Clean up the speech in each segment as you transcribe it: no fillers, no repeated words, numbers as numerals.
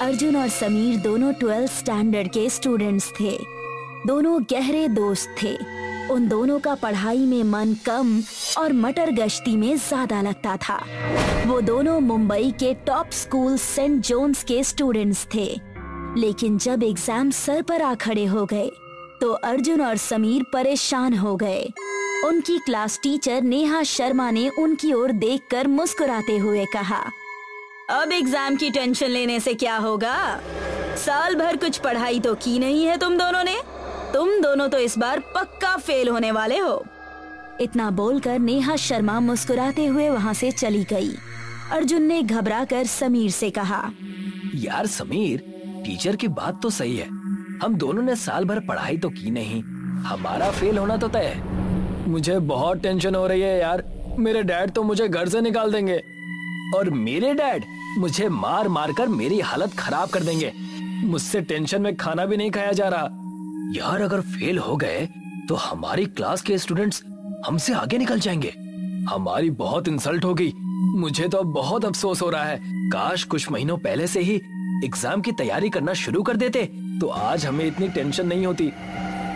अर्जुन और समीर दोनों 12th standard के स्टूडेंट्स थे। दोनों गहरे दोस्त थे। उन दोनों का पढ़ाई में मन कम और मटर गश्ती में ज्यादा लगता था। वो दोनों मुंबई के टॉप स्कूल सेंट जोन्स के स्टूडेंट्स थे। लेकिन जब एग्जाम सर पर आ खड़े हो गए तो अर्जुन और समीर परेशान हो गए। उनकी क्लास टीचर नेहा शर्मा ने उनकी ओर देखकर मुस्कुराते हुए कहा, अब एग्जाम की टेंशन लेने से क्या होगा? साल भर कुछ पढ़ाई तो की नहीं है तुम दोनों ने। तुम दोनों तो इस बार पक्का फेल होने वाले हो। इतना बोलकर नेहा शर्मा मुस्कुराते हुए वहाँ से चली गई। अर्जुन ने घबराकर समीर से कहा, यार समीर, टीचर की बात तो सही है। हम दोनों ने साल भर पढ़ाई तो की नहीं, हमारा फेल होना तो तय है। मुझे बहुत टेंशन हो रही है यार। मेरे डैड तो मुझे घर से निकाल देंगे और मेरे डैड मुझे मार मार कर मेरी हालत खराब कर देंगे। मुझसे टेंशन में खाना भी नहीं खाया जा रहा। यार अगर फेल हो गए तो हमारी क्लास के स्टूडेंट्स हमसे आगे निकल जाएंगे। हमारी बहुत इंसल्ट होगी। मुझे तो बहुत अफसोस हो रहा है। काश कुछ महीनों पहले से ही एग्जाम की तैयारी करना शुरू कर देते तो आज हमें इतनी टेंशन नहीं होती।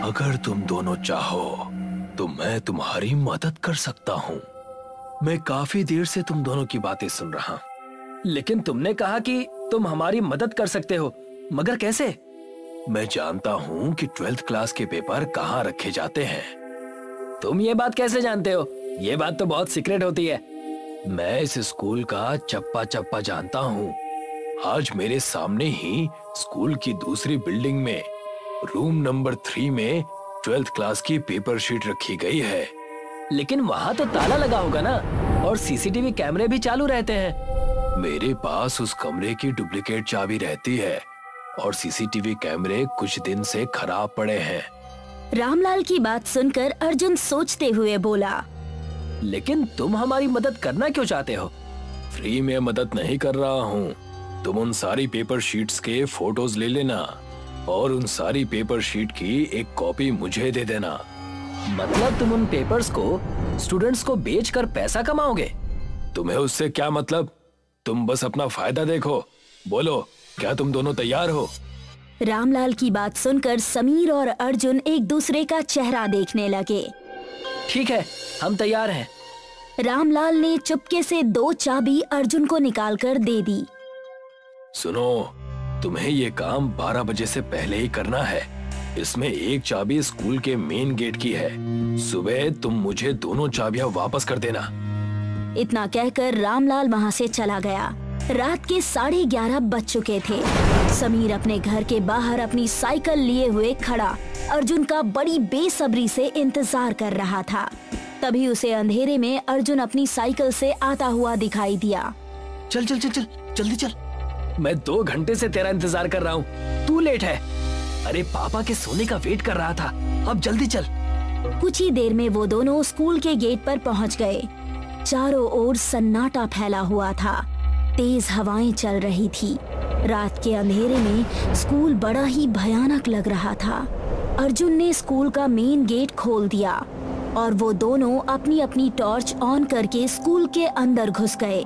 अगर तुम दोनों चाहो तो मैं तुम्हारी मदद कर सकता हूँ। मैं काफी देर से तुम दोनों की बातें सुन रहा हूँ। लेकिन तुमने कहा कि तुम हमारी मदद कर सकते हो, मगर कैसे? मैं जानता हूँ कि 12th क्लास के पेपर कहाँ रखे जाते हैं। तुम ये बात कैसे जानते हो? ये बात तो बहुत सीक्रेट होती है। मैं इस स्कूल का चप्पा चप्पा जानता हूँ। आज मेरे सामने ही स्कूल की दूसरी बिल्डिंग में रूम नंबर 3 में 12th क्लास की पेपर शीट रखी गई है। लेकिन वहाँ तो ताला लगा होगा ना, और सीसीटीवी कैमरे भी चालू रहते हैं। मेरे पास उस कमरे की डुप्लीकेट चाबी रहती है और सीसीटीवी कैमरे कुछ दिन से खराब पड़े हैं। रामलाल की बात सुनकर अर्जुन सोचते हुए बोला, लेकिन तुम हमारी मदद करना क्यों चाहते हो? फ्री में मदद नहीं कर रहा हूँ। तुम उन सारी पेपर शीट्स के फोटोज ले लेना और उन सारी पेपर शीट की एक कॉपी मुझे दे देना। मतलब तुम उन पेपर्स को स्टूडेंट्स को बेचकर पैसा कमाओगे? तुम्हें उससे क्या मतलब? तुम बस अपना फायदा देखो। बोलो, क्या तुम दोनों तैयार हो? रामलाल की बात सुनकर समीर और अर्जुन एक दूसरे का चेहरा देखने लगे। ठीक है, हम तैयार हैं। रामलाल ने चुपके से 2 चाबी अर्जुन को निकालकर दे दी। सुनो, तुम्हें ये काम 12 बजे से पहले ही करना है। इसमें एक चाबी स्कूल के मेन गेट की है। सुबह तुम मुझे दोनों चाबियां वापस कर देना। इतना कहकर रामलाल वहाँ से चला गया। रात के 11:30 बज चुके थे। समीर अपने घर के बाहर अपनी साइकिल लिए हुए खड़ा अर्जुन का बड़ी बेसब्री से इंतजार कर रहा था। तभी उसे अंधेरे में अर्जुन अपनी साइकिल से आता हुआ दिखाई दिया। चल चल चल चल, जल्दी चल। मैं 2 घंटे से तेरा इंतजार कर रहा हूँ। तू लेट है। अरे पापा के सोने का वेट कर रहा था। अब जल्दी चल। कुछ ही देर में वो दोनों स्कूल के गेट पर पहुँच गए। चारों ओर सन्नाटा फैला हुआ था। तेज हवाएं चल रही थी। रात के अंधेरे में स्कूल बड़ा ही भयानक लग रहा था। अर्जुन ने स्कूल का मेन गेट खोल दिया और वो दोनों अपनी अपनी टॉर्च ऑन करके स्कूल के अंदर घुस गए।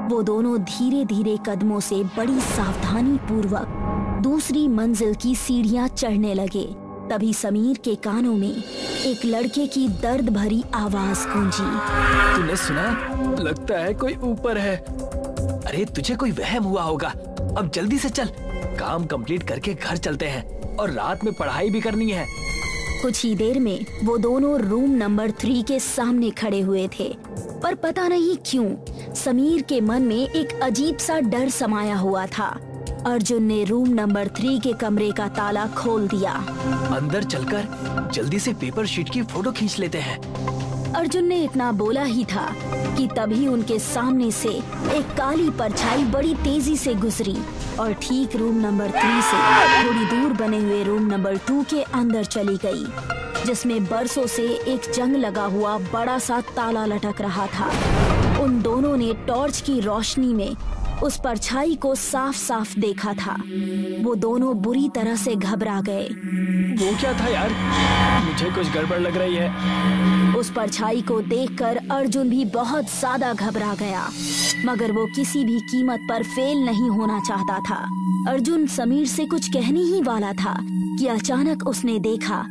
वो दोनों धीरे धीरे कदमों से बड़ी सावधानी पूर्वक दूसरी मंजिल की सीढ़ियां चढ़ने लगे। तभी समीर के कानों में एक लड़के की दर्द भरी आवाज गूंजी। तूने सुना? लगता है कोई ऊपर है। अरे तुझे कोई वहम हुआ होगा। अब जल्दी से चल, काम कंप्लीट करके घर चलते हैं और रात में पढ़ाई भी करनी है। कुछ ही देर में वो दोनों रूम नंबर 3 के सामने खड़े हुए थे, पर पता नहीं क्यों समीर के मन में एक अजीब सा डर समाया हुआ था। अर्जुन ने रूम नंबर 3 के कमरे का ताला खोल दिया। अंदर चलकर जल्दी से पेपर शीट की फोटो खींच लेते हैं। अर्जुन ने इतना बोला ही था कि तभी उनके सामने से एक काली परछाई बड़ी तेजी से गुजरी और ठीक रूम नंबर 3 से थोड़ी दूर बने हुए रूम नंबर 2 के अंदर चली गई, जिसमें बरसों से एक जंग लगा हुआ बड़ा सा ताला लटक रहा था। उन दोनों ने टॉर्च की रोशनी में उस परछाई को साफ साफ देखा था। वो दोनों बुरी तरह से घबरा गए। वो क्या था यार? मुझे कुछ गड़बड़ लग रही है। उस परछाई को देखकर अर्जुन भी बहुत ज्यादा घबरा गया, मगर वो किसी भी कीमत पर फेल नहीं होना चाहता था। अर्जुन समीर से कुछ कहने ही वाला था कि अचानक उसने देखा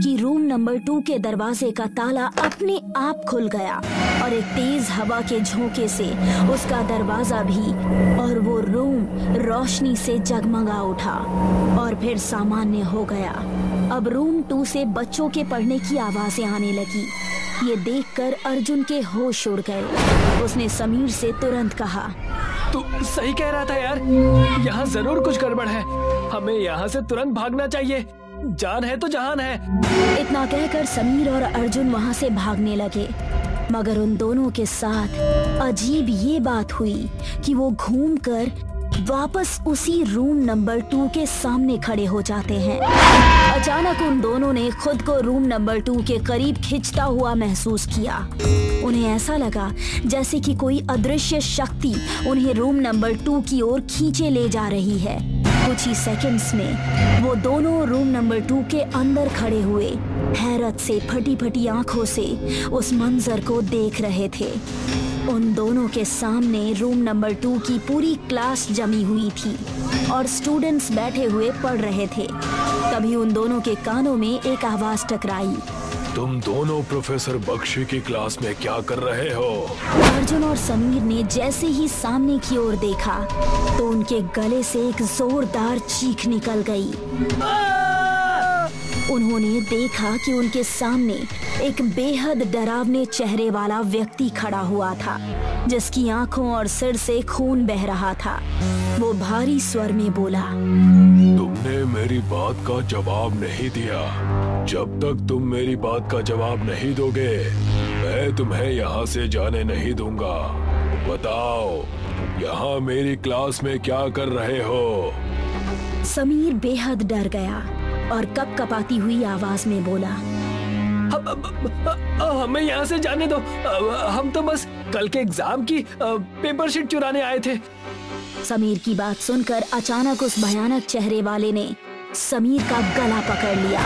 कि रूम नंबर 2 के दरवाजे का ताला अपने आप खुल गया और एक तेज हवा के झोंके से उसका दरवाजा भी और वो रूम रोशनी से जगमगा उठा और फिर सामान्य हो गया। अब रूम 2 से बच्चों के पढ़ने की आवाजें आने लगी। ये देखकर अर्जुन के होश उड़ गए। उसने समीर से तुरंत कहा, तू सही कह रहा था यार, यहाँ जरूर कुछ गड़बड़ है। हमें यहाँ से तुरंत भागना चाहिए। जान है तो जहान है। इतना कहकर समीर और अर्जुन वहाँ से भागने लगे, मगर उन दोनों के साथ अजीब ये बात हुई कि वो घूमकर वापस उसी रूम नंबर 2 के सामने खड़े हो जाते हैं। अचानक उन दोनों ने खुद को रूम नंबर 2 के करीब खिंचता हुआ महसूस किया। उन्हें ऐसा लगा जैसे कि कोई अदृश्य शक्ति उन्हें रूम नंबर 2 की ओर खींचे ले जा रही है। कुछ ही सेकंड्स में वो दोनों रूम नंबर 2 के अंदर खड़े हुए हैरत से फटी फटी आंखों से उस मंजर को देख रहे थे। उन दोनों के सामने रूम नंबर 2 की पूरी क्लास जमी हुई थी और स्टूडेंट्स बैठे हुए पढ़ रहे थे। तभी उन दोनों के कानों में एक आवाज टकराई, तुम दोनों प्रोफेसर बख्शी की क्लास में क्या कर रहे हो? अर्जुन और समीर ने जैसे ही सामने की ओर देखा तो उनके गले से एक जोरदार चीख निकल गई। उन्होंने देखा कि उनके सामने एक बेहद डरावने चेहरे वाला व्यक्ति खड़ा हुआ था, जिसकी आंखों और सिर से खून बह रहा था। वो भारी स्वर में बोला, तुमने मेरी बात का जवाब नहीं दिया। जब तक तुम मेरी बात का जवाब नहीं दोगे, मैं तुम्हें यहाँ से जाने नहीं दूंगा। बताओ, यहाँ मेरी क्लास में क्या कर रहे हो? समीर बेहद डर गया और कपकपाती हुई आवाज में बोला, हमें यहाँ से जाने दो। हम तो बस कल के एग्जाम की पेपर शीट चुराने आए थे। समीर की बात सुनकर अचानक उस भयानक चेहरे वाले ने समीर का गला पकड़ लिया।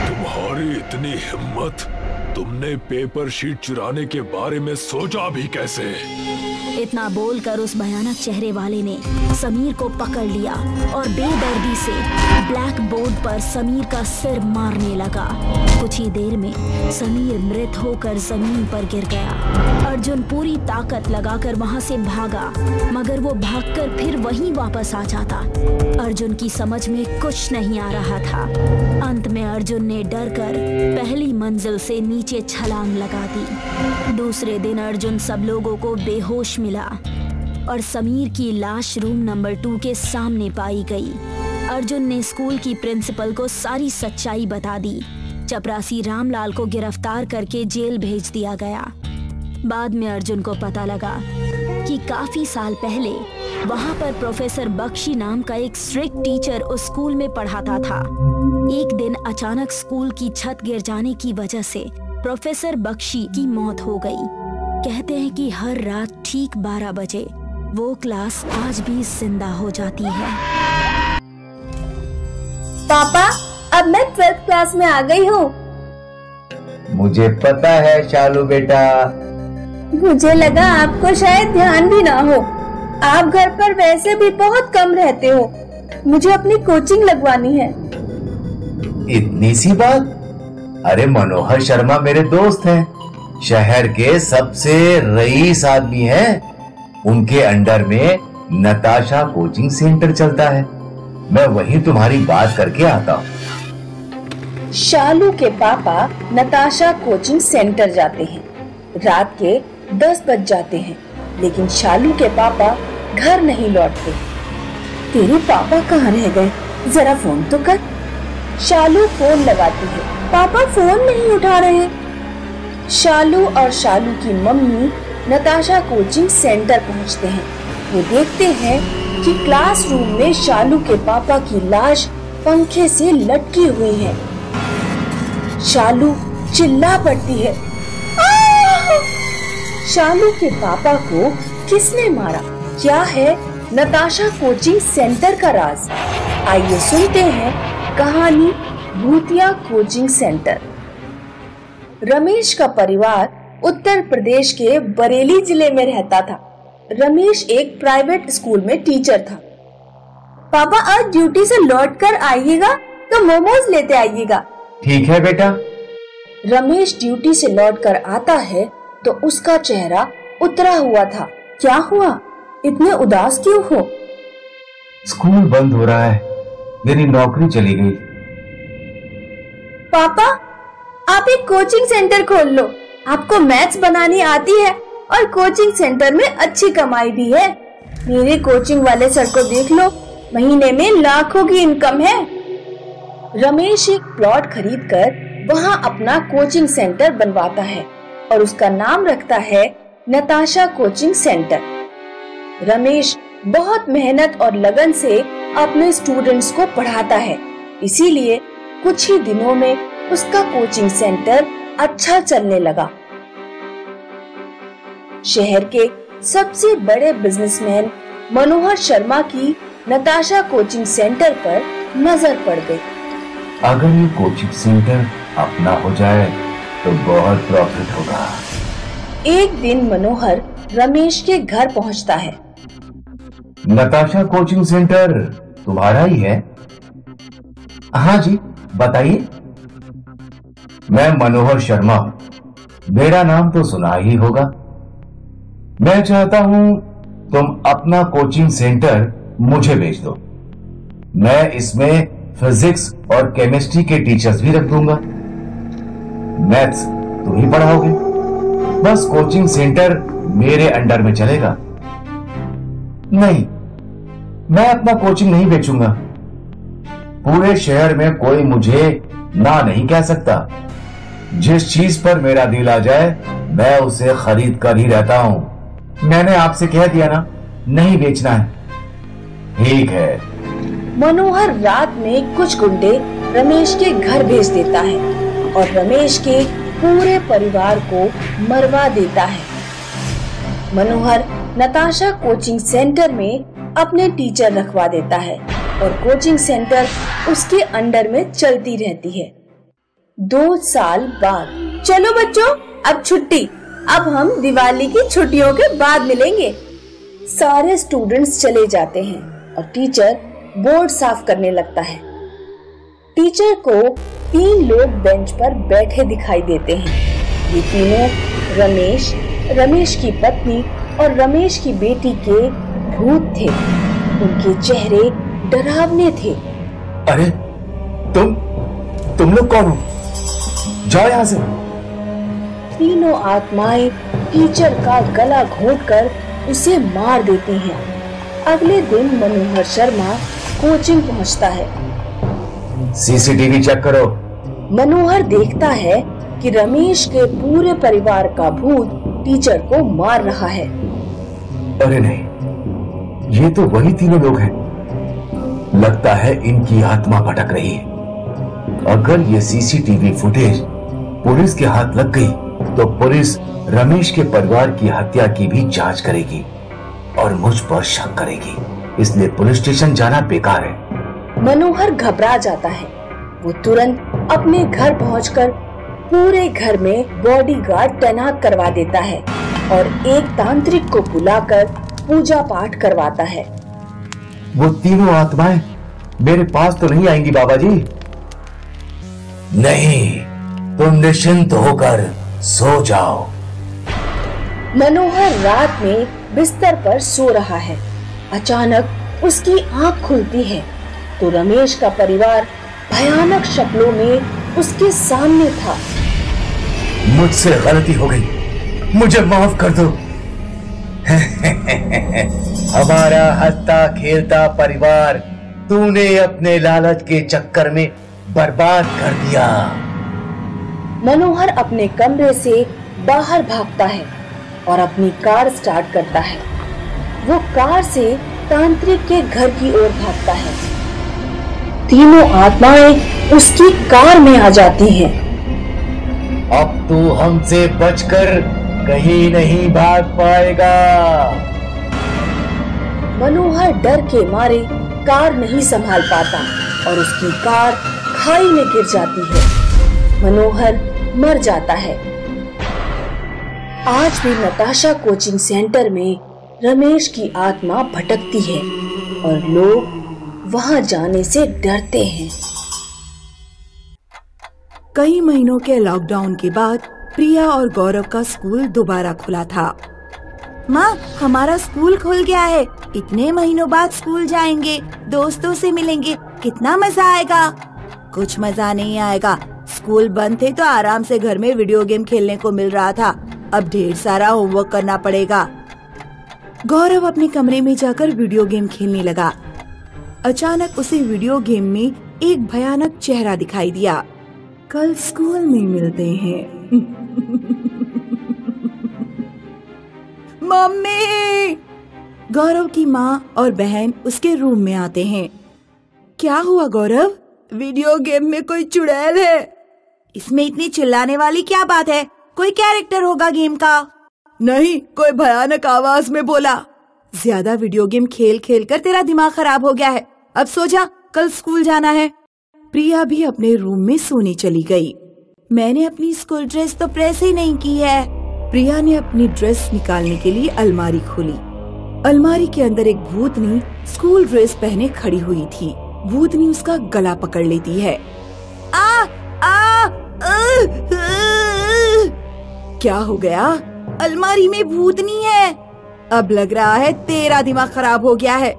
तुम्हारी इतनी हिम्मत! तुमने पेपर शीट चुराने के बारे में सोचा भी कैसे? इतना बोलकर उस भयानक चेहरे वाले ने समीर को पकड़ लिया और बेदर्दी से ब्लैक बोर्ड पर समीर का सिर मारने लगा। कुछ ही देर में समीर मृत होकर जमीन पर गिर गया। अर्जुन पूरी ताकत लगाकर वहां से भागा, मगर वो भागकर फिर वहीं वापस आ जाता। अर्जुन की समझ में कुछ नहीं आ रहा था। अंत में अर्जुन ने डरकर पहली मंजिल से नीचे छलांग लगा दी। दूसरे दिन अर्जुन सब लोगों को बेहोश मिला और समीर की लाश रूम नंबर 2 के सामने पाई गई। अर्जुन ने स्कूल की प्रिंसिपल को सारी सच्चाई बता दी। चपरासी रामलाल को गिरफ्तार करके जेल भेज दिया गया। बाद में अर्जुन को पता लगा कि काफी साल पहले वहां पर प्रोफेसर बख्शी नाम का एक स्ट्रिक्ट टीचर उस स्कूल में पढ़ाता था। एक दिन अचानक स्कूल की छत गिर जाने की वजह से प्रोफेसर बख्शी की मौत हो गई। कहते हैं कि हर रात ठीक 12 बजे वो क्लास आज भी जिंदा हो जाती है। पापा, अब मैं 12th क्लास में आ गई हूँ। मुझे पता है शालू बेटा। मुझे लगा आपको शायद ध्यान भी ना हो। आप घर पर वैसे भी बहुत कम रहते हो। मुझे अपनी कोचिंग लगवानी है। इतनी सी बात? अरे मनोहर शर्मा मेरे दोस्त हैं, शहर के सबसे रईस आदमी हैं। उनके अंडर में नताशा कोचिंग सेंटर चलता है। मैं वहीं तुम्हारी बात करके आता हूँ। शालू के पापा नताशा कोचिंग सेंटर जाते हैं। रात के 10 बज जाते हैं, लेकिन शालू के पापा घर नहीं लौटते। तेरे पापा कहाँ रह गए? जरा फोन तो कर। शालू फोन लगाती है, पापा फोन नहीं उठा रहे। शालू और शालू की मम्मी नताशा कोचिंग सेंटर पहुँचते हैं। वो देखते हैं कि क्लासरूम में शालू के पापा की लाश पंखे से लटकी हुई है। शालू चिल्ला पड़ती है, शालू के पापा को किसने मारा? क्या है नताशा कोचिंग सेंटर का राज? आइए सुनते हैं कहानी भूतिया कोचिंग सेंटर। रमेश का परिवार उत्तर प्रदेश के बरेली जिले में रहता था। रमेश एक प्राइवेट स्कूल में टीचर था। पापा आज ड्यूटी से लौट कर आइएगा तो मोमोज लेते आइएगा। ठीक है बेटा। रमेश ड्यूटी से लौट कर आता है तो उसका चेहरा उतरा हुआ था। क्या हुआ, इतने उदास क्यों हो? स्कूल बंद हो रहा है, मेरी नौकरी चली गई। पापा आप एक कोचिंग सेंटर खोल लो, आपको मैथ्स बनानी आती है और कोचिंग सेंटर में अच्छी कमाई भी है। मेरे कोचिंग वाले सर को देख लो, महीने में लाखों की इनकम है। रमेश एक प्लॉट खरीदकर वहां अपना कोचिंग सेंटर बनवाता है और उसका नाम रखता है नताशा कोचिंग सेंटर। रमेश बहुत मेहनत और लगन से अपने स्टूडेंट्स को पढ़ाता है, इसीलिए कुछ ही दिनों में उसका कोचिंग सेंटर अच्छा चलने लगा। शहर के सबसे बड़े बिजनेसमैन मनोहर शर्मा की नताशा कोचिंग सेंटर पर नजर पड़ गई। अगर ये कोचिंग सेंटर अपना हो जाए तो बहुत प्रॉफिट होगा। एक दिन मनोहर रमेश के घर पहुंचता है। नताशा कोचिंग सेंटर तुम्हारा ही है? हाँ जी, बताइए। मैं मनोहर शर्मा हूं, मेरा नाम तो सुना ही होगा। मैं चाहता हूं तुम अपना कोचिंग सेंटर मुझे बेच दो। मैं इसमें फिजिक्स और केमिस्ट्री के टीचर्स भी रख दूंगा। मैथ्स तुम ही पढ़ाओगे, बस कोचिंग सेंटर मेरे अंडर में चलेगा। नहीं, मैं अपना कोचिंग नहीं बेचूंगा। पूरे शहर में कोई मुझे ना नहीं कह सकता। जिस चीज पर मेरा दिल आ जाए मैं उसे खरीद कर ही रहता हूं। मैंने आपसे कह दिया ना, नहीं बेचना है। ठीक है। मनोहर रात में कुछ गुंडे रमेश के घर भेज देता है और रमेश के पूरे परिवार को मरवा देता है। मनोहर नताशा कोचिंग सेंटर में अपने टीचर रखवा देता है और कोचिंग सेंटर उसके अंडर में चलती रहती है। 2 साल बाद, चलो बच्चों अब छुट्टी, अब हम दिवाली की छुट्टियों के बाद मिलेंगे। सारे स्टूडेंट्स चले जाते हैं और टीचर बोर्ड साफ करने लगता है। टीचर को 3 लोग बेंच पर बैठे दिखाई देते हैं। ये तीनों रमेश, रमेश की पत्नी और रमेश की बेटी के भूत थे। उनके चेहरे डरावने थे। अरे तुम लोग कौन हो? जाओ यहाँ से। तीनों आत्माएं टीचर का गला घोंटकर उसे मार देती हैं। अगले दिन मनोहर शर्मा कोचिंग पहुंचता है। सीसीटीवी चेक करो। मनोहर देखता है कि रमेश के पूरे परिवार का भूत टीचर को मार रहा है। अरे नहीं, ये तो वही तीनों लोग हैं। लगता है इनकी आत्मा भटक रही है। अगर ये सीसीटीवी फुटेज पुलिस के हाथ लग गई तो पुलिस रमेश के परिवार की हत्या की भी जांच करेगी और मुझ पर शक करेगी, इसलिए पुलिस स्टेशन जाना बेकार है। मनोहर घबरा जाता है। वो तुरंत अपने घर पहुंचकर पूरे घर में बॉडीगार्ड तैनात करवा देता है और एक तांत्रिक को बुलाकर पूजा पाठ करवाता है। वो तीनों आत्माएं मेरे पास तो नहीं आएंगी बाबा जी? नहीं, तुम निश्चिंत होकर सो जाओ। मनोहर रात में बिस्तर पर सो रहा है। अचानक उसकी आंख खुलती है तो रमेश का परिवार भयानक शक्लों में उसके सामने था। मुझसे गलती हो गई, मुझे माफ कर दो। हमारा हंसता खेलता परिवार तूने अपने लालच के चक्कर में बर्बाद कर दिया। मनोहर अपने कमरे से बाहर भागता है और अपनी कार स्टार्ट करता है। वो कार से तांत्रिक के घर की ओर भागता है। तीनों आत्माएं उसकी कार में आ जाती हैं। अब तू हमसे बचकर कहीं नहीं भाग पाएगा। मनोहर डर के मारे कार नहीं संभाल पाता और उसकी कार खाई में गिर जाती है। मनोहर मर जाता है। आज भी नताशा कोचिंग सेंटर में रमेश की आत्मा भटकती है और लोग वहां जाने से डरते हैं। कई महीनों के लॉकडाउन के बाद प्रिया और गौरव का स्कूल दोबारा खुला था। माँ, हमारा स्कूल खुल गया है। इतने महीनों बाद स्कूल जाएंगे, दोस्तों से मिलेंगे, कितना मजा आएगा। कुछ मजा नहीं आएगा। स्कूल बंद थे तो आराम से घर में वीडियो गेम खेलने को मिल रहा था। अब ढेर सारा होमवर्क करना पड़ेगा। गौरव अपने कमरे में जाकर वीडियो गेम खेलने लगा। अचानक उसे वीडियो गेम में एक भयानक चेहरा दिखाई दिया। कल स्कूल में मिलते हैं। मम्मी! गौरव की माँ और बहन उसके रूम में आते हैं। क्या हुआ गौरव? वीडियो गेम में कोई चुड़ैल है। इसमें इतनी चिल्लाने वाली क्या बात है? कोई कैरेक्टर होगा गेम का। नहीं, कोई भयानक आवाज में बोला। ज्यादा वीडियो गेम खेल खेल कर तेरा दिमाग खराब हो गया है। अब सो जा, कल स्कूल जाना है। प्रिया भी अपने रूम में सोने चली गई। मैंने अपनी स्कूल ड्रेस तो प्रेस ही नहीं की है। प्रिया ने अपनी ड्रेस निकालने के लिए अलमारी खोली। अलमारी के अंदर एक भूतनी स्कूल ड्रेस पहने खड़ी हुई थी। भूतनी उसका गला पकड़ लेती है। क्या हो गया? अलमारी में भूतनी है। अब लग रहा है तेरा दिमाग खराब हो गया है।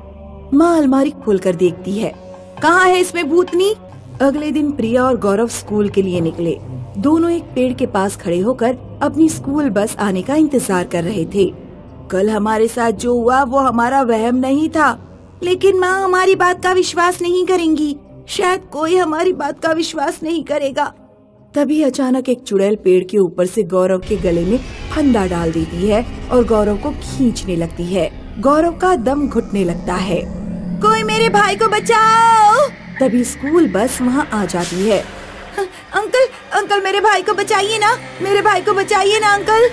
माँ अलमारी खोलकर देखती है। कहाँ है इसमें भूतनी? अगले दिन प्रिया और गौरव स्कूल के लिए निकले। दोनों एक पेड़ के पास खड़े होकर अपनी स्कूल बस आने का इंतजार कर रहे थे। कल हमारे साथ जो हुआ वो हमारा वहम नहीं था, लेकिन माँ हमारी बात का विश्वास नहीं करेंगी। शायद कोई हमारी बात का विश्वास नहीं करेगा। तभी अचानक एक चुड़ैल पेड़ के ऊपर से गौरव के गले में फंदा डाल देती है और गौरव को खींचने लगती है। गौरव का दम घुटने लगता है। कोई मेरे भाई को बचाओ! तभी स्कूल बस वहाँ आ जाती है। अंकल मेरे भाई को बचाइए ना, मेरे भाई को बचाइए ना अंकल।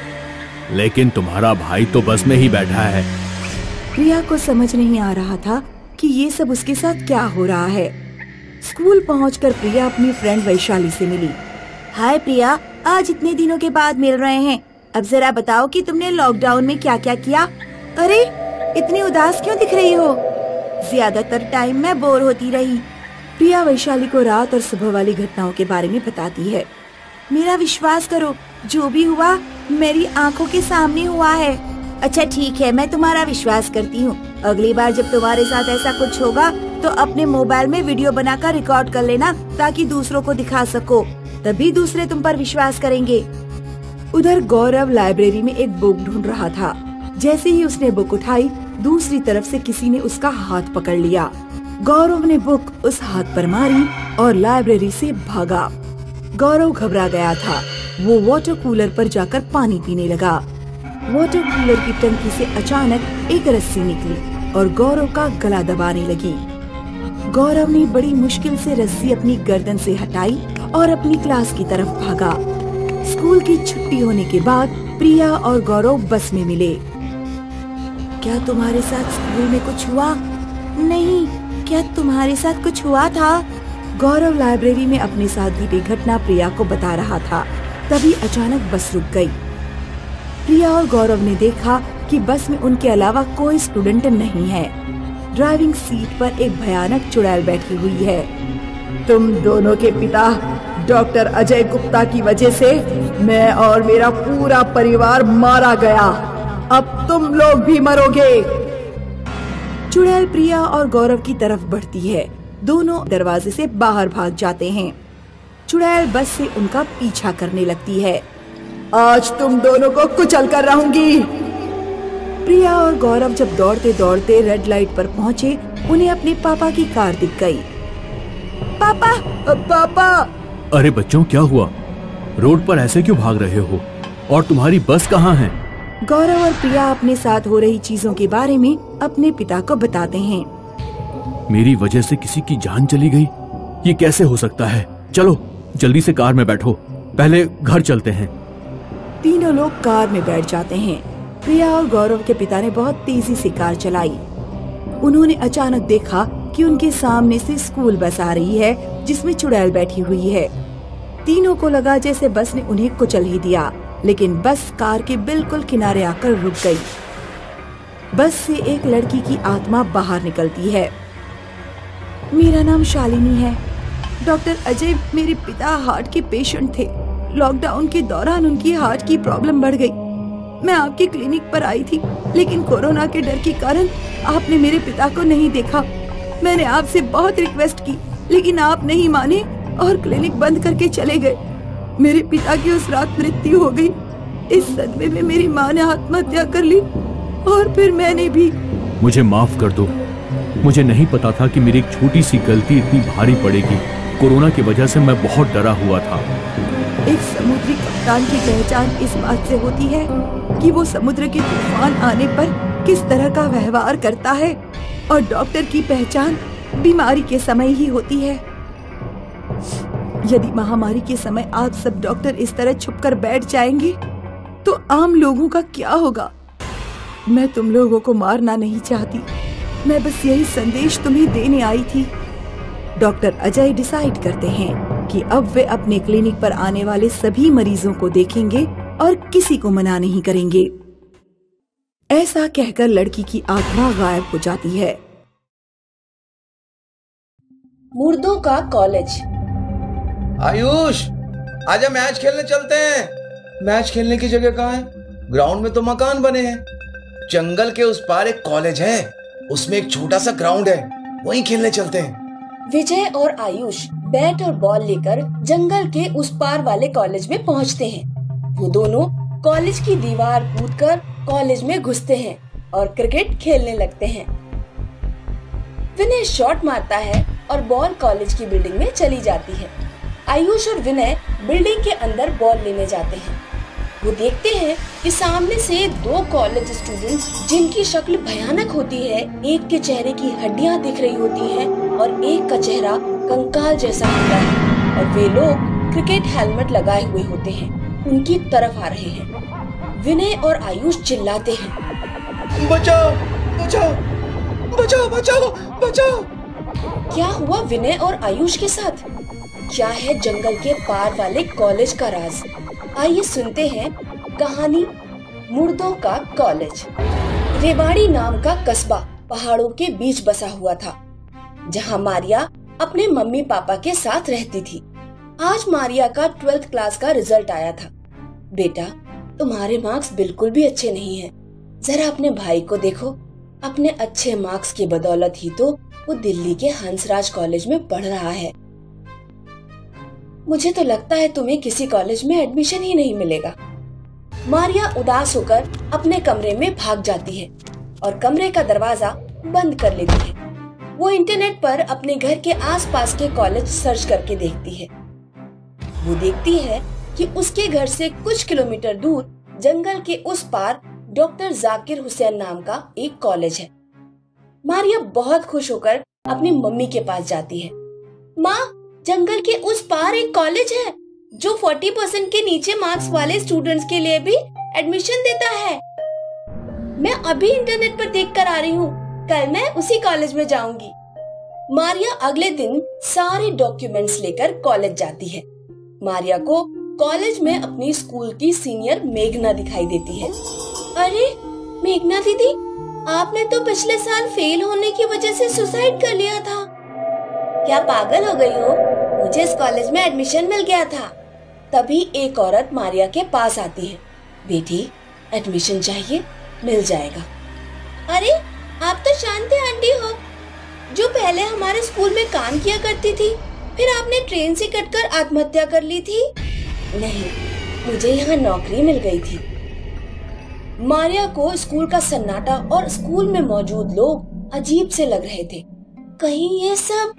लेकिन तुम्हारा भाई तो बस में ही बैठा है। प्रिया को समझ नहीं आ रहा था कि ये सब उसके साथ क्या हो रहा है। स्कूल पहुंचकर प्रिया अपनी फ्रेंड वैशाली से मिली। हाय प्रिया, आज इतने दिनों के बाद मिल रहे हैं। अब जरा बताओ कि तुमने लॉकडाउन में क्या क्या किया। अरे इतनी उदास क्यों दिख रही हो? ज्यादातर टाइम मैं बोर होती रही। प्रिया वैशाली को रात और सुबह वाली घटनाओं के बारे में बताती है। मेरा विश्वास करो, जो भी हुआ मेरी आंखों के सामने हुआ है। अच्छा ठीक है, मैं तुम्हारा विश्वास करती हूँ। अगली बार जब तुम्हारे साथ ऐसा कुछ होगा तो अपने मोबाइल में वीडियो बनाकर रिकॉर्ड कर लेना, ताकि दूसरों को दिखा सको, तभी दूसरे तुम पर विश्वास करेंगे। उधर गौरव लाइब्रेरी में एक बुक ढूंढ रहा था। जैसे ही उसने बुक उठाई, दूसरी तरफ से किसी ने उसका हाथ पकड़ लिया। गौरव ने बुक उस हाथ पर मारी और लाइब्रेरी से भागा। गौरव घबरा गया था। वो वाटर कूलर पर जाकर पानी पीने लगा। वाटर कूलर की टंकी से अचानक एक रस्सी निकली और गौरव का गला दबाने लगी। गौरव ने बड़ी मुश्किल से रस्सी अपनी गर्दन से हटाई और अपनी क्लास की तरफ भागा। स्कूल की छुट्टी होने के बाद प्रिया और गौरव बस में मिले। क्या तुम्हारे साथ स्कूल में कुछ हुआ? नहीं, क्या तुम्हारे साथ कुछ हुआ था? गौरव लाइब्रेरी में अपने साथ घटी घटना प्रिया को बता रहा था। तभी अचानक बस रुक गई। प्रिया और गौरव ने देखा कि बस में उनके अलावा कोई स्टूडेंट नहीं है। ड्राइविंग सीट पर एक भयानक चुड़ैल बैठी हुई है। तुम दोनों के पिता डॉक्टर अजय गुप्ता की वजह से मैं और मेरा पूरा परिवार मारा गया। अब तुम लोग भी मरोगे। चुड़ैल प्रिया और गौरव की तरफ बढ़ती है। दोनों दरवाजे से बाहर भाग जाते हैं। चुड़ैल बस से उनका पीछा करने लगती है। आज तुम दोनों को कुचल कर रहूंगी। प्रिया और गौरव जब दौड़ते दौड़ते रेड लाइट पर पहुँचे, उन्हें अपने पापा की कार दिख गई। पापा, पापा! अरे बच्चों, क्या हुआ? रोड पर ऐसे क्यों भाग रहे हो? और तुम्हारी बस कहाँ है? गौरव और प्रिया अपने साथ हो रही चीजों के बारे में अपने पिता को बताते हैं। मेरी वजह से किसी की जान चली गई, ये कैसे हो सकता है? चलो जल्दी से कार में बैठो, पहले घर चलते हैं। तीनों लोग कार में बैठ जाते हैं। प्रिया और गौरव के पिता ने बहुत तेजी से कार चलाई। उन्होंने अचानक देखा कि उनके सामने से स्कूल बस आ रही है, जिसमें चुड़ैल बैठी हुई है। तीनों को लगा जैसे बस ने उन्हें कुचल ही दिया, लेकिन बस कार के बिल्कुल किनारे आकर रुक गई। बस से एक लड़की की आत्मा बाहर निकलती है। मेरा नाम शालिनी है। डॉक्टर अजय मेरे पिता हार्ट के पेशेंट थे। लॉकडाउन के दौरान उनकी हार्ट की प्रॉब्लम बढ़ गई। मैं आपके क्लिनिक पर आई थी, लेकिन कोरोना के डर के कारण आपने मेरे पिता को नहीं देखा। मैंने आपसे बहुत रिक्वेस्ट की, लेकिन आप नहीं माने और क्लिनिक बंद करके चले गए। मेरे पिता की उस रात मृत्यु हो गई। इस सदमे में मेरी माँ ने आत्महत्या कर ली और फिर मैंने भी। मुझे माफ कर दो, मुझे नहीं पता था कि मेरी एक छोटी सी गलती इतनी भारी पड़ेगी। कोरोना की वजह से मैं बहुत डरा हुआ था। एक समुद्री कप्तान की पहचान इस बात से होती है कि वो समुद्र के तूफान आने पर किस तरह का व्यवहार करता है, और डॉक्टर की पहचान बीमारी के समय ही होती है। यदि महामारी के समय आप सब डॉक्टर इस तरह छुपकर बैठ जाएंगे तो आम लोगों का क्या होगा? मैं तुम लोगों को मारना नहीं चाहती, मैं बस यही संदेश तुम्हें देने आई थी। डॉक्टर अजय डिसाइड करते हैं कि अब वे अपने क्लिनिक पर आने वाले सभी मरीजों को देखेंगे और किसी को मना नहीं करेंगे। ऐसा कहकर लड़की की आत्मा गायब हो जाती है। मुर्दों का कॉलेज। आयुष, आजा मैच खेलने चलते हैं। मैच खेलने की जगह कहाँ है? ग्राउंड में तो मकान बने हैं। जंगल के उस पार एक कॉलेज है, उसमें एक छोटा सा ग्राउंड है, वहीं खेलने चलते हैं। विजय और आयुष बैट और बॉल लेकर जंगल के उस पार वाले कॉलेज में पहुंचते हैं। वो दोनों कॉलेज की दीवार कूदकर कॉलेज में घुसते हैं और क्रिकेट खेलने लगते हैं। विनय शॉट मारता है और बॉल कॉलेज की बिल्डिंग में चली जाती है। आयुष और विनय बिल्डिंग के अंदर बॉल लेने जाते हैं। वो देखते हैं कि सामने से दो कॉलेज स्टूडेंट्स, जिनकी शक्ल भयानक होती है, एक के चेहरे की हड्डियां दिख रही होती हैं और एक का चेहरा कंकाल जैसा होता है, और वे लोग क्रिकेट हेलमेट लगाए हुए होते हैं, उनकी तरफ आ रहे हैं। विनय और आयुष चिल्लाते हैं, बचाओ बचाओ बचाओ बचाओ बचाओ। क्या हुआ विनय और आयुष के साथ? क्या है जंगल के पार वाले कॉलेज का राज? आइए सुनते हैं कहानी मुर्दों का कॉलेज। रेवाड़ी नाम का कस्बा पहाड़ों के बीच बसा हुआ था, जहां मारिया अपने मम्मी पापा के साथ रहती थी। आज मारिया का 12th क्लास का रिजल्ट आया था। बेटा, तुम्हारे मार्क्स बिल्कुल भी अच्छे नहीं हैं। जरा अपने भाई को देखो, अपने अच्छे मार्क्स की बदौलत ही तो वो दिल्ली के हंसराज कॉलेज में पढ़ रहा है। मुझे तो लगता है तुम्हें किसी कॉलेज में एडमिशन ही नहीं मिलेगा। मारिया उदास होकर अपने कमरे में भाग जाती है और कमरे का दरवाजा बंद कर लेती है। वो इंटरनेट पर अपने घर के आसपास के कॉलेज सर्च करके देखती है। वो देखती है कि उसके घर से कुछ किलोमीटर दूर जंगल के उस पार डॉक्टर जाकिर हुसैन नाम का एक कॉलेज है। मारिया बहुत खुश होकर अपनी मम्मी के पास जाती है। माँ, जंगल के उस पार एक कॉलेज है जो 40% के नीचे मार्क्स वाले स्टूडेंट्स के लिए भी एडमिशन देता है। मैं अभी इंटरनेट पर देख कर आ रही हूँ, कल मैं उसी कॉलेज में जाऊंगी। मारिया अगले दिन सारे डॉक्यूमेंट्स लेकर कॉलेज जाती है। मारिया को कॉलेज में अपनी स्कूल की सीनियर मेघना दिखाई देती है। अरे मेघना दीदी, आपने तो पिछले साल फेल होने की वजह से सुसाइड कर लिया था। क्या पागल हो गई हो? मुझे इस कॉलेज में एडमिशन मिल गया था। तभी एक औरत मारिया के पास आती है। बेटी, एडमिशन चाहिए? मिल जाएगा। अरे आप तो शांति आंटी हो, जो पहले हमारे स्कूल में काम किया करती थी, फिर आपने ट्रेन से कटकर आत्महत्या कर ली थी। नहीं, मुझे यहाँ नौकरी मिल गई थी। मारिया को स्कूल का सन्नाटा और स्कूल में मौजूद लोग अजीब से लग रहे थे। कहीं ये सब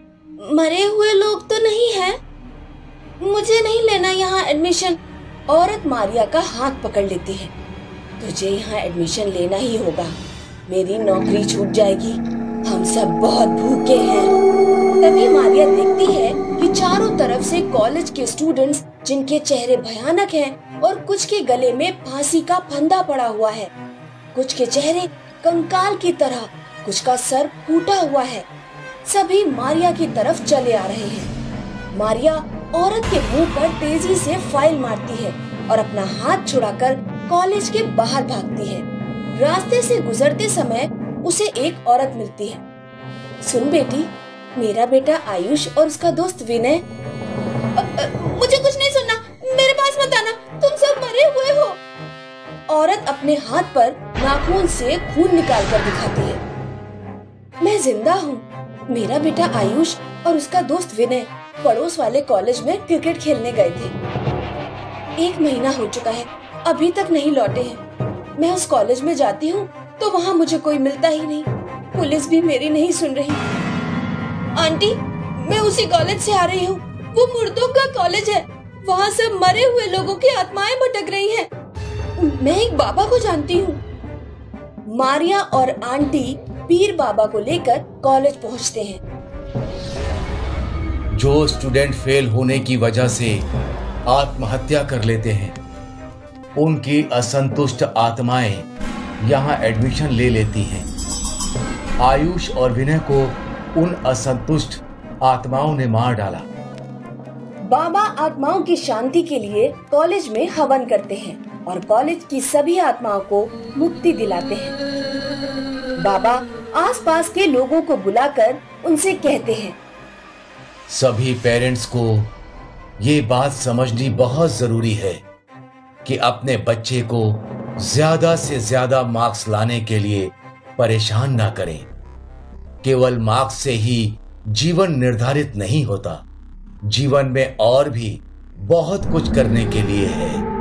मरे हुए लोग तो नहीं हैं? मुझे नहीं लेना यहाँ एडमिशन। औरत मारिया का हाथ पकड़ लेती है। तुझे यहाँ एडमिशन लेना ही होगा, मेरी नौकरी छूट जाएगी, हम सब बहुत भूखे हैं। तभी मारिया देखती है कि चारों तरफ से कॉलेज के स्टूडेंट्स, जिनके चेहरे भयानक हैं और कुछ के गले में फांसी का फंदा पड़ा हुआ है, कुछ के चेहरे कंकाल की तरह, कुछ का सर फूटा हुआ है, सभी मारिया की तरफ चले आ रहे हैं। मारिया औरत के मुंह पर तेजी से फाइल मारती है और अपना हाथ छुड़ाकर कॉलेज के बाहर भागती है। रास्ते से गुजरते समय उसे एक औरत मिलती है। सुन बेटी, मेरा बेटा आयुष और उसका दोस्त विनय। मुझे कुछ नहीं सुनना, मेरे पास मत आना, तुम सब मरे हुए हो। औरत अपने हाथ पर नाखून से खून निकाल कर दिखाती है। मैं जिंदा हूँ। मेरा बेटा आयुष और उसका दोस्त विनय पड़ोस वाले कॉलेज में क्रिकेट खेलने गए थे। 1 महीना हो चुका है, अभी तक नहीं लौटे हैं। मैं उस कॉलेज में जाती हूँ तो वहाँ मुझे कोई मिलता ही नहीं। पुलिस भी मेरी नहीं सुन रही। आंटी, मैं उसी कॉलेज से आ रही हूँ। वो मुर्दों का कॉलेज है। वहाँ सब मरे हुए लोगों की आत्माएं भटक रही हैं। मैं एक बाबा को जानती हूँ। मारिया और आंटी पीर बाबा को लेकर कॉलेज पहुँचते हैं। जो स्टूडेंट फेल होने की वजह से आत्महत्या कर लेते हैं, उनकी असंतुष्ट आत्माएं यहाँ एडमिशन ले लेती हैं। आयुष और विनय को उन असंतुष्ट आत्माओं ने मार डाला। बाबा आत्माओं की शांति के लिए कॉलेज में हवन करते हैं और कॉलेज की सभी आत्माओं को मुक्ति दिलाते हैं। बाबा आसपास के लोगों को बुलाकर उनसे कहते हैं, सभी पेरेंट्स को ये बात समझनी बहुत जरूरी है कि अपने बच्चे को ज्यादा से ज्यादा मार्क्स लाने के लिए परेशान ना करें। केवल मार्क्स से ही जीवन निर्धारित नहीं होता। जीवन में और भी बहुत कुछ करने के लिए है।